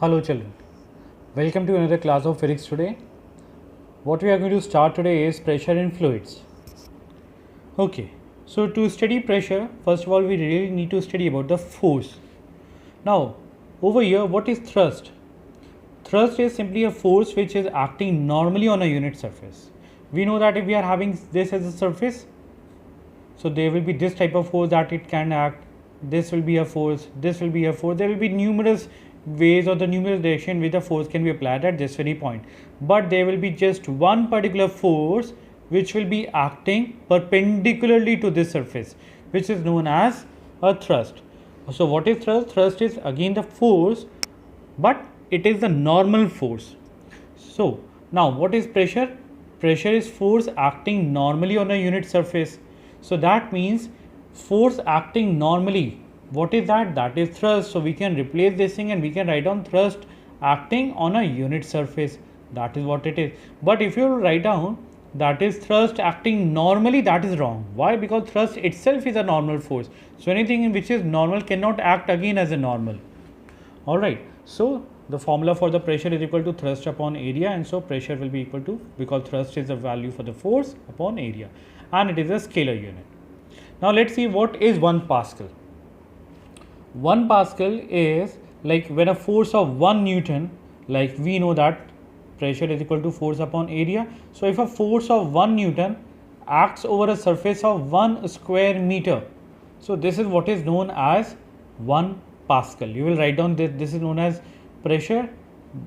Hello children, welcome to another class of physics today. What we are going to start today is pressure in fluids. Okay, so to study pressure, first of all we really need to study about the force. Now, over here what is thrust? Thrust is simply a force which is acting normally on a unit surface. We know that if we are having this as a surface, so there will be this type of force that it can act, this will be a force, this will be a force, there will be numerous ways or the numerous direction which the force can be applied at this very point, but there will be just one particular force which will be acting perpendicularly to this surface, which is known as a thrust. So what is thrust? Thrust is again the force, but it is the normal force. So now what is pressure? Pressure is force acting normally on a unit surface. So that means force acting normally. What is that? That is thrust. So we can replace this thing and we can write down thrust acting on a unit surface. That is what it is. But if you write down that is thrust acting normally, that is wrong. Why? Because thrust itself is a normal force. So anything which is normal cannot act again as a normal. Alright. So the formula for the pressure is equal to thrust upon area, and so pressure will be equal to, because thrust is the value for the force upon area and it is a scalar unit. Now let's see what is 1 Pascal. 1 Pascal is like when a force of 1 Newton, like we know that pressure is equal to force upon area. So if a force of 1 Newton acts over a surface of 1 square meter, so this is what is known as 1 Pascal. You will write down this is known as pressure.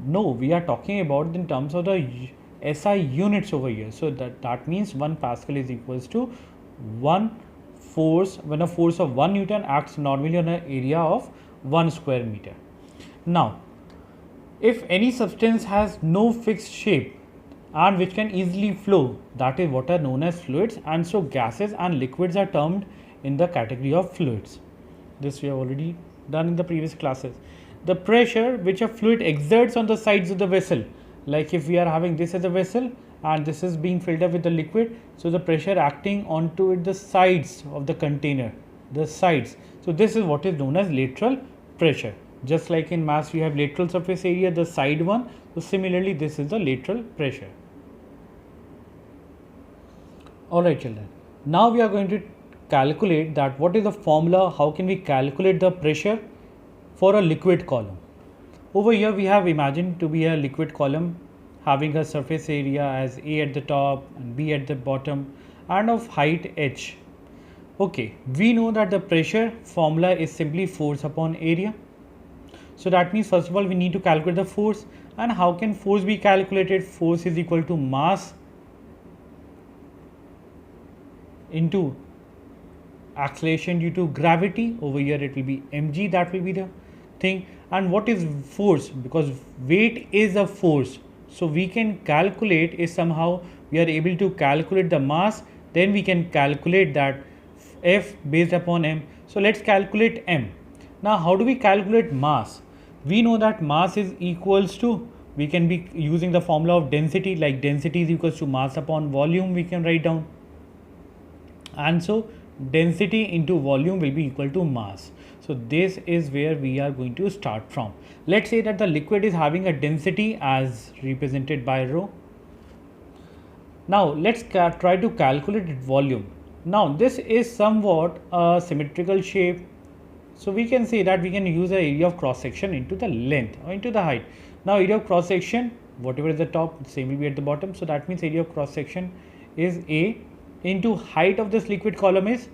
No, we are talking about in terms of the SI units over here. So that means 1 Pascal is equals to 1 force when a force of 1 Newton acts normally on an area of 1 square meter. Now, if any substance has no fixed shape and which can easily flow, that is what are known as fluids, and so gases and liquids are termed in the category of fluids. This we have already done in the previous classes. The pressure which a fluid exerts on the sides of the vessel, like if we are having this as a vessel and this is being filled up with the liquid, so the pressure acting onto it, the sides of the container, the sides, so this is what is known as lateral pressure. Just like in mass we have lateral surface area, the side one, so similarly this is the lateral pressure. Alright children, now we are going to calculate that what is the formula, how can we calculate the pressure for a liquid column. Over here we have imagined to be a liquid column having a surface area as A at the top and B at the bottom and of height h. Okay, we know that the pressure formula is simply force upon area. So that means first of all we need to calculate the force. And how can force be calculated? Force is equal to mass into acceleration due to gravity. Over here it will be mg, that will be the thing. And what is force? Because weight is a force, so we can calculate is somehow we are able to calculate the mass, then we can calculate that F based upon m. So let's calculate m. Now how do we calculate mass? We know that mass is equals to, we can be using the formula of density, like density is equals to mass upon volume, we can write down, and so density into volume will be equal to mass. So this is where we are going to start from. Let's say that the liquid is having a density as represented by rho. Now let's try to calculate its volume. Now this is somewhat a symmetrical shape, so we can say that we can use the area of cross section into the length or into the height. Now area of cross section, whatever is the top, same will be at the bottom, so that means area of cross section is A into height of this liquid column is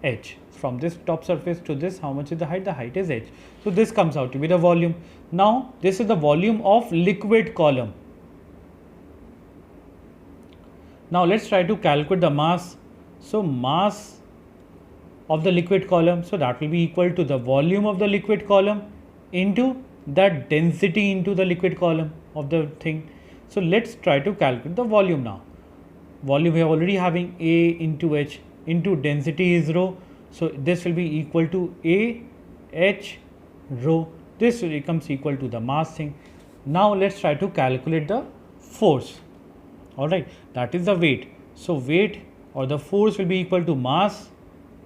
h. From this top surface to this, how much is the height? The height is h. So this comes out to be the volume. Now this is the volume of liquid column. Now let's try to calculate the mass. So mass of the liquid column, so that will be equal to the volume of the liquid column into the density into the liquid column of the thing. So let's try to calculate the volume now. Volume we are already having A into h into density is rho, so this will be equal to A h rho. This becomes equal to the mass thing. Now let's try to calculate the force. Alright, that is the weight. So weight or the force will be equal to mass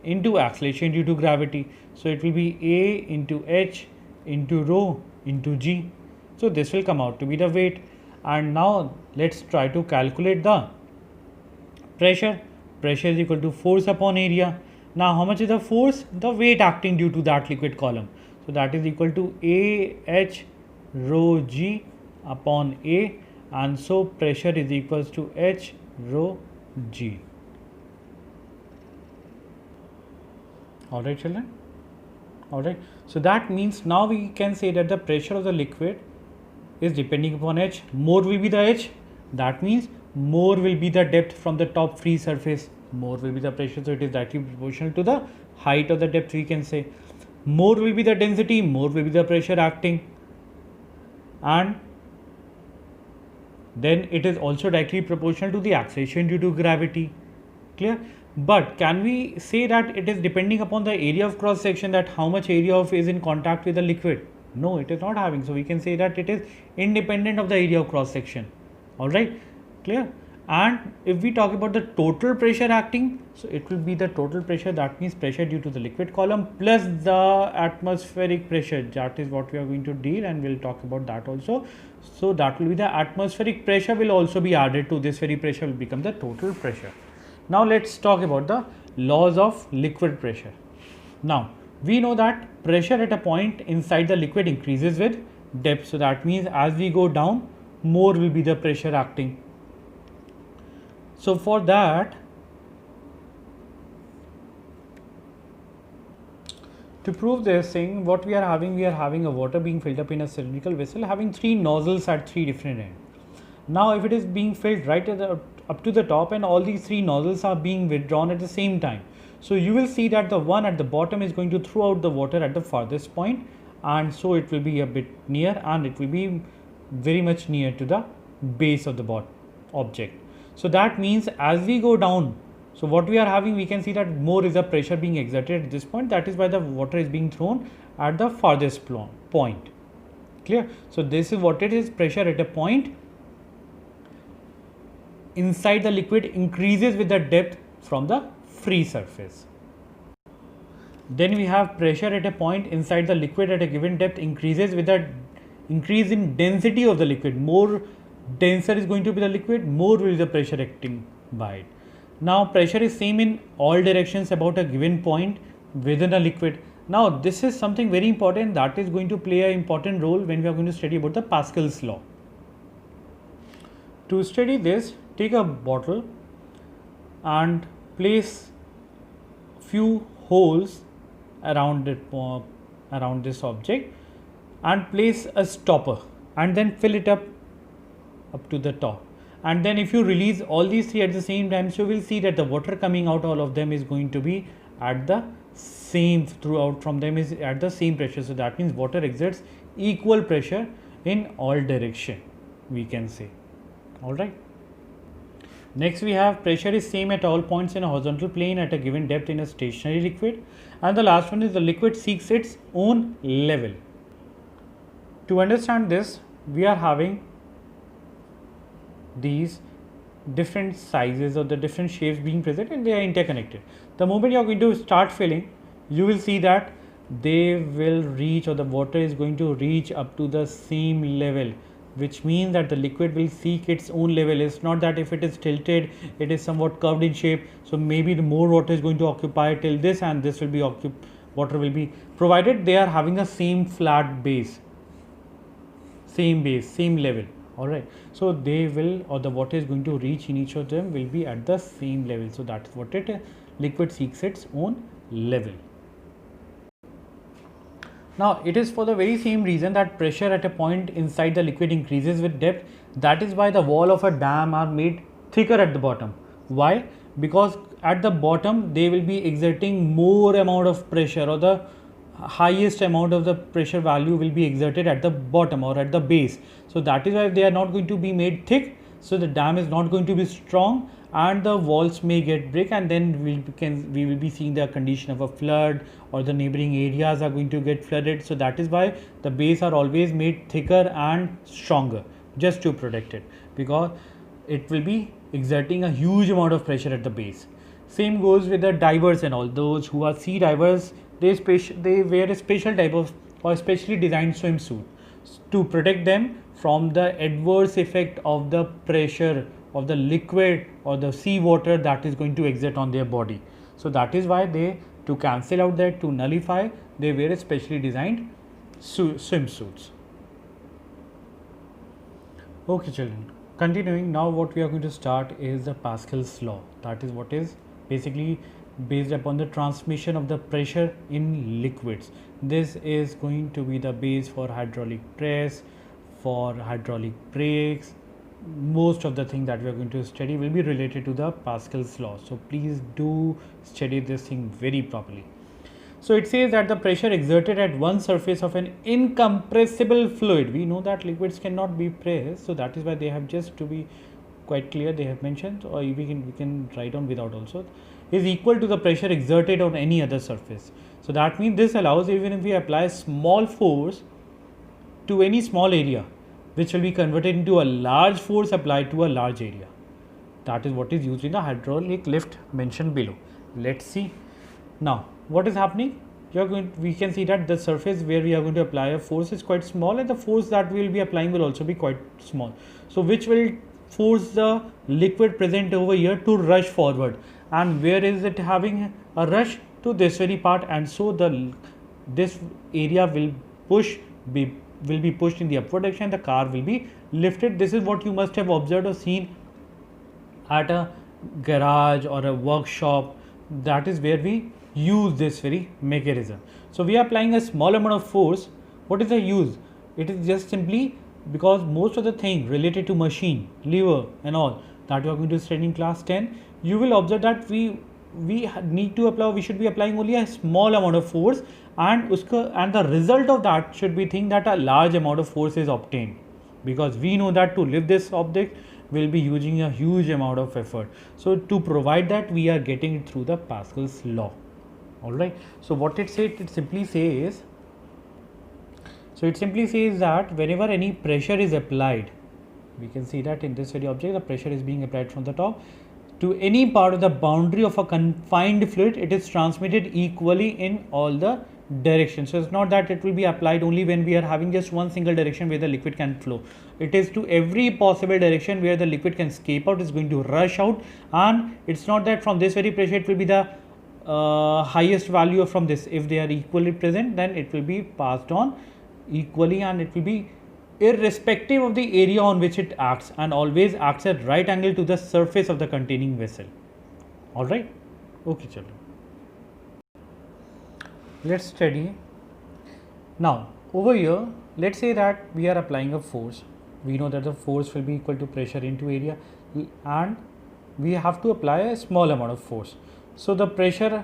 into acceleration due to gravity. So it will be A into h into rho into g. So this will come out to be the weight. And now let's try to calculate the pressure. Pressure is equal to force upon area. Now how much is the force? The weight acting due to that liquid column. So that is equal to AH rho G upon A, and so pressure is equals to H rho G. Alright children? Alright. So that means now we can say that the pressure of the liquid is depending upon H. More will be the H. That means more will be the depth from the top free surface. More will be the pressure. So it is directly proportional to the height of the depth, we can say. More will be the density. More will be the pressure acting. And then it is also directly proportional to the acceleration due to gravity. Clear? But can we say that it is depending upon the area of cross section, that how much area of is in contact with the liquid? No, it is not having. So we can say that it is independent of the area of cross section. Alright, clear? And if we talk about the total pressure acting, so it will be the total pressure, that means pressure due to the liquid column plus the atmospheric pressure. That is what we are going to deal, and we'll talk about that also. So that will be the atmospheric pressure will also be added to this very pressure, will become the total pressure. Now let's talk about the laws of liquid pressure. Now we know that pressure at a point inside the liquid increases with depth. So that means as we go down, more will be the pressure acting. So for that, to prove this thing, what we are having a water being filled up in a cylindrical vessel having 3 nozzles at 3 different ends. Now if it is being filled right at the up to the top, and all these 3 nozzles are being withdrawn at the same time, so you will see that the one at the bottom is going to throw out the water at the farthest point, and so it will be a bit near, and it will be very much near to the base of the object. So that means as we go down, so what we are having, we can see that more is the pressure being exerted at this point. That is why the water is being thrown at the farthest point. Clear? So this is what it is. Pressure at a point inside the liquid increases with the depth from the free surface. Then we have pressure at a point inside the liquid at a given depth increases with the increase in density of the liquid. More denser is going to be the liquid, more will be the pressure acting by it. Now pressure is same in all directions about a given point within a liquid. Now this is something very important that is going to play an important role when we are going to study about the Pascal's law. To study this, take a bottle and place few holes around it, around this object, and place a stopper and then fill it up to the top. And then if you release all these 3 at the same time, so you will see that the water coming out, all of them is going to be at the same, throughout from them is at the same pressure. So that means water exerts equal pressure in all direction, we can say. Alright. Next we have pressure is same at all points in a horizontal plane at a given depth in a stationary liquid. And the last one is the liquid seeks its own level. To understand this, we are having these different sizes or the different shapes being present, and they are interconnected. The moment you are going to start filling, you will see that they will reach, or the water is going to reach up to the same level, which means that the liquid will seek its own level. It's not that if it is tilted, it is somewhat curved in shape, so maybe the more water is going to occupy till this, and this will be water will be provided they are having a same flat base, same level. Alright, so they will, or the water is going to reach in each of them will be at the same level. So that's what it is. Liquid seeks its own level. Now it is for the very same reason that pressure at a point inside the liquid increases with depth. That is why the wall of a dam are made thicker at the bottom. Why? Because at the bottom they will be exerting more amount of pressure, or the highest amount of the pressure value will be exerted at the bottom or at the base. So that is why they are not going to be made thick, so the dam is not going to be strong, and the walls may get break, and then we will be seeing the condition of a flood, or the neighboring areas are going to get flooded. So that is why the base are always made thicker and stronger, just to protect it, because it will be exerting a huge amount of pressure at the base. Same goes with the divers and all. Those who are sea divers, they wear a special type of or specially designed swimsuit. to protect them from the adverse effect of the pressure of the liquid or the sea water that is going to exert on their body. So that is why they, to cancel out that, to nullify, they wear a specially designed swimsuits. Okay children, continuing, now what we are going to start is the Pascal's law. That is what is basically based upon the transmission of the pressure in liquids. This is going to be the base for hydraulic press, for hydraulic brakes. Most of the thing that we are going to study will be related to the Pascal's law. So please do study this thing very properly. So it says that the pressure exerted at one surface of an incompressible fluid. We know that liquids cannot be pressed, so that is why they have, just to be quite clear, they have mentioned, or we can write down without also, is equal to the pressure exerted on any other surface. So that means this allows, even if we apply small force to any small area, which will be converted into a large force applied to a large area. That is what is used in the hydraulic lift mentioned below. Let's see. Now what is happening? We can see that the surface where we are going to apply a force is quite small, and the force that we will be applying will also be quite small. So which will force the liquid present over here to rush forward, and where is it having a rush? To this very part, and so this area will be pushed in the upward direction, the car will be lifted. This is what you must have observed or seen at a garage or a workshop. That is where we use this very mechanism. So we are applying a small amount of force. What is the use? It is just simply because most of the thing related to machine, lever and all that you are going to study in class 10, you will observe that we should be applying only a small amount of force, and the result of that should be think that a large amount of force is obtained, because we know that to lift this object will be using a huge amount of effort. So to provide that, we are getting it through the Pascal's law. Alright, so what it simply says that whenever any pressure is applied, we can see that in this very object the pressure is being applied from the top to any part of the boundary of a confined fluid, it is transmitted equally in all the directions. So it's not that it will be applied only when we are having just one single direction where the liquid can flow. It is to every possible direction where the liquid can escape out, is going to rush out, and it's not that from this very pressure it will be the highest value from this. If they are equally present, then it will be passed on equally, and it will be irrespective of the area on which it acts, and always acts at right angle to the surface of the containing vessel. Alright, okay children, let's study. Now over here, let's say that we are applying a force. We know that the force will be equal to pressure into area, and we have to apply a small amount of force. So the pressure,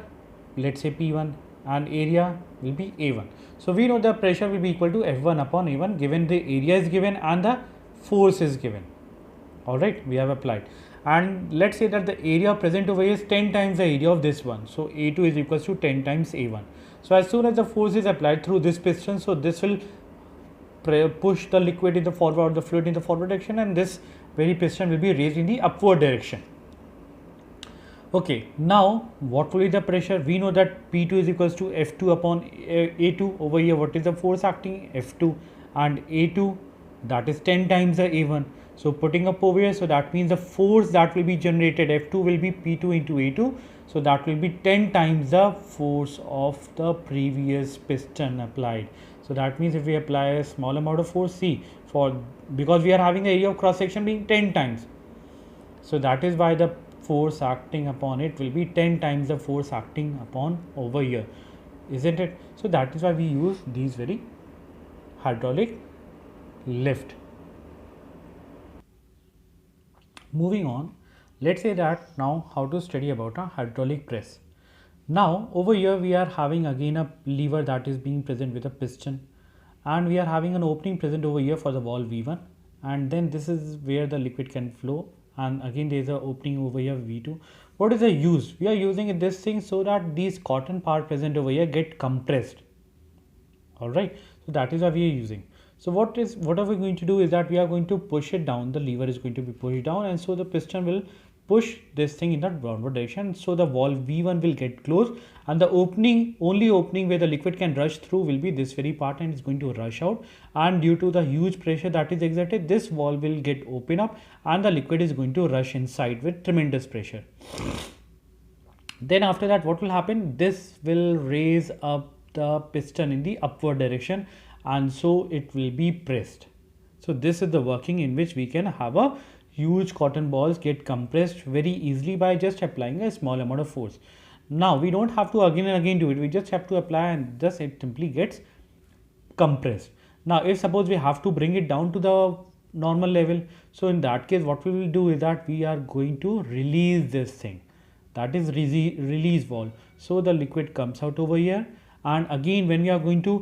let's say P1, and area will be A1. So we know the pressure will be equal to F1 upon A1, given the area is given and the force is given. Alright, we have applied, and let's say that the area present over here is 10 times the area of this one. So A2 is equals to 10 times A1. So as soon as the force is applied through this piston, so this will push the liquid in the forward, the fluid in the forward direction, and this very piston will be raised in the upward direction. Okay, now what will be the pressure? We know that P2 is equals to F2 upon A2. Over here, what is the force acting? F2, and A2, that is 10 times the A1. So putting up over here, so that means the force that will be generated, F2 will be P2 into A2. So that will be 10 times the force of the previous piston applied. So that means if we apply a small amount of force, because we are having the area of cross section being 10 times. So that is why the force acting upon it will be 10 times the force acting upon over here, isn't it? So that is why we use these very hydraulic lift. Moving on, let's say that now how to study about a hydraulic press. Now over here we are having again a lever that is being present with a piston, and we are having an opening present over here for the valve V1, and then this is where the liquid can flow, and again there is an opening over here V2. What is the use? We are using this thing so that these cotton part present over here get compressed. Alright, so that is why we are using. So what are we going to do is that we are going to push it down. The lever is going to be pushed down, and so the piston will push this thing in the downward direction. So the valve V1 will get closed, and the only opening where the liquid can rush through will be this very part, and it's going to rush out. And due to the huge pressure that is exerted, this valve will get open up and the liquid is going to rush inside with tremendous pressure. Then after that, what will happen? This will raise up the piston in the upward direction, and so it will be pressed. So this is the working in which we can have a huge cotton balls get compressed very easily by just applying a small amount of force. Now we don't have to again and again do it. We just have to apply and thus it simply gets compressed. Now if suppose we have to bring it down to the normal level, so in that case what we will do is that we are going to release this thing, that is release valve. So the liquid comes out over here, and again when we are going to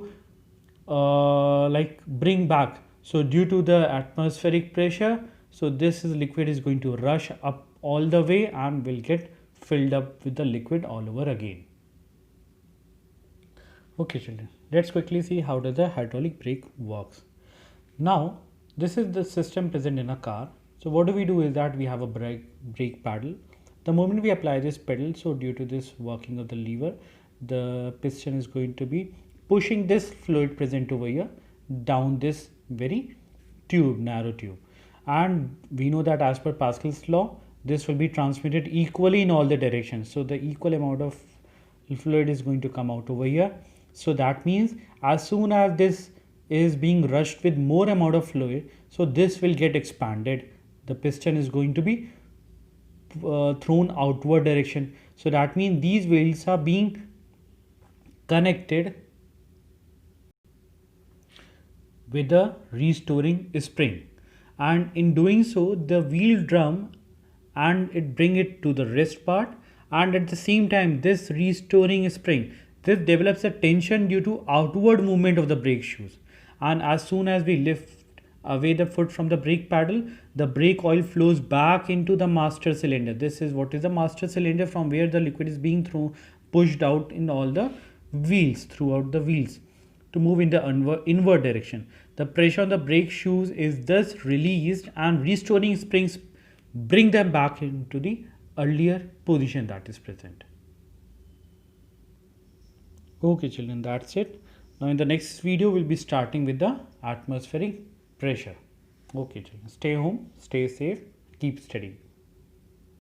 like bring back, so due to the atmospheric pressure, so this is liquid is going to rush up all the way and will get filled up with the liquid all over again. Okay children, let's quickly see how does the hydraulic brake works. Now this is the system present in a car. So what do we do is that we have a brake paddle. The moment we apply this pedal, so due to this working of the lever, the piston is going to be pushing this fluid present over here down this very tube, narrow tube. And we know that as per Pascal's law, this will be transmitted equally in all the directions. So the equal amount of fluid is going to come out over here. So that means as soon as this is being rushed with more amount of fluid, so this will get expanded. The piston is going to be thrown outward direction. So that means these wheels are being connected with the restoring spring, and in doing so the wheel drum and it bring it to the rest part, and at the same time this restoring spring, this develops a tension due to outward movement of the brake shoes, and as soon as we lift away the foot from the brake paddle, the brake oil flows back into the master cylinder. This is what is the master cylinder, from where the liquid is being pushed out in all the wheels, throughout the wheels, to move in the inward direction. The pressure on the brake shoes is thus released, and restoring springs bring them back into the earlier position that is present. Okay children, that's it. Now in the next video we'll be starting with the atmospheric pressure. Okay children, stay home, stay safe, keep studying.